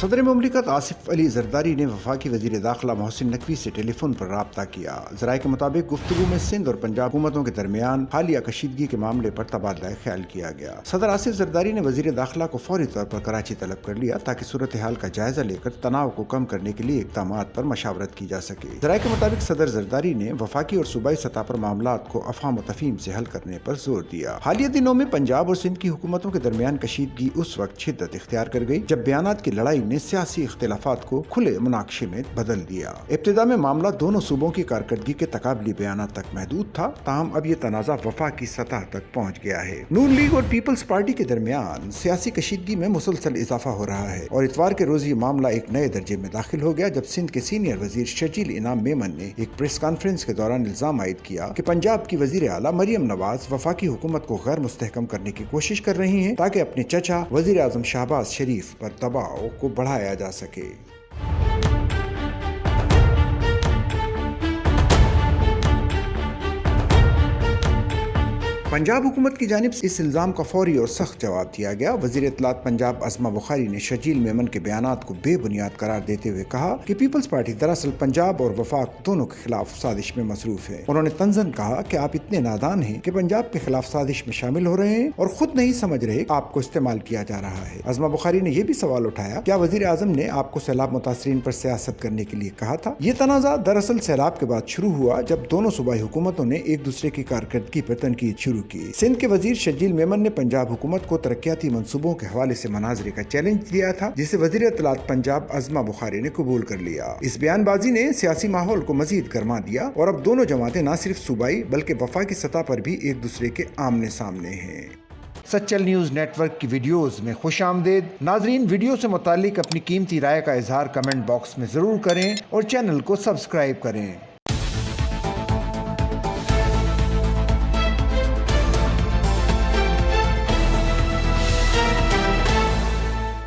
صدر مملکت آصف علی زرداری نے وفاقی وزیر داخلہ محسن نقوی سے ٹیلی فون پر رابطہ کیا۔ ذرائع کے مطابق گفتگو میں سندھ اور پنجاب حکومتوں کے درمیان حالیہ کشیدگی کے معاملے پر تبادلہ خیال کیا گیا۔ صدر آصف زرداری نے وزیر داخلہ کو فوری طور پر کراچی طلب کر لیا تاکہ صورتحال کا جائزہ لے کر تناؤ کو کم کرنے کے لیے اقدامات پر مشاورت کی جا سکے۔ ذرائع کے مطابق صدر زرداری نے وفاقی اور صوبائی سطح پر معاملات کو افہام و تفہیم سے حل کرنے پر زور دیا۔ حالیہ دنوں میں پنجاب اور سندھ کی حکومتوں کے درمیان کشیدگی اس وقت شدت اختیار کر گئی جب بیانات کی لڑائی نے سیاسی اختلافات کو کھلے مناقشے میں بدل دیا۔ ابتدا میں معاملہ دونوں صوبوں کی کارکردگی کے تقابلی بیانات تک محدود تھا، تاہم اب یہ تنازع وفاقی سطح تک پہنچ گیا ہے۔ نون لیگ اور پیپلز پارٹی کے درمیان سیاسی کشیدگی میں مسلسل اضافہ ہو رہا ہے اور اتوار کے روز یہ معاملہ ایک نئے درجے میں داخل ہو گیا جب سندھ کے سینئر وزیر شرجیل انعام میمن نے ایک پریس کانفرنس کے دوران الزام عائد کیا کہ پنجاب کی وزیر اعلیٰ مریم نواز وفاقی حکومت کو غیر مستحکم کرنے کی کوشش کر رہی ہیں تاکہ اپنے چچا وزیر اعظم شہباز شریف پر دباؤ کو بڑھایا جا سکے۔ پنجاب حکومت کی جانب سے اس الزام کا فوری اور سخت جواب دیا گیا۔ وزیر اطلاعات پنجاب عظمہ بخاری نے شرجیل میمن کے بیانات کو بے بنیاد قرار دیتے ہوئے کہا کہ پیپلز پارٹی دراصل پنجاب اور وفاق دونوں کے خلاف سازش میں مصروف ہے۔ انہوں نے طنزاً کہا کہ آپ اتنے نادان ہیں کہ پنجاب کے خلاف سازش میں شامل ہو رہے ہیں اور خود نہیں سمجھ رہے آپ کو استعمال کیا جا رہا ہے۔ عظمہ بخاری نے یہ بھی سوال اٹھایا کیا وزیر اعظم نے آپ کو سیلاب متاثرین پر سیاست کرنے کے لیے کہا تھا؟ یہ تنازع دراصل سیلاب کے بعد شروع ہوا جب دونوں صوبائی حکومتوں نے ایک دوسرے کی کارکردگی پر تنقید شروع کی۔ سندھ کے وزیر شرجیل میمن نے پنجاب حکومت کو ترقیاتی منصوبوں کے حوالے سے مناظرے کا چیلنج دیا تھا جسے وزیر اطلاعات پنجاب عظمہ بخاری نے قبول کر لیا۔ اس بیان بازی نے سیاسی ماحول کو مزید گرما دیا اور اب دونوں جماعتیں نہ صرف صوبائی بلکہ وفاقی سطح پر بھی ایک دوسرے کے آمنے سامنے ہیں۔ سچل نیوز نیٹ ورک کی ویڈیوز میں خوش آمدید۔ ناظرین، ویڈیو سے متعلق اپنی قیمتی رائے کا اظہار کمنٹ باکس میں ضرور کریں اور چینل کو سبسکرائب کریں۔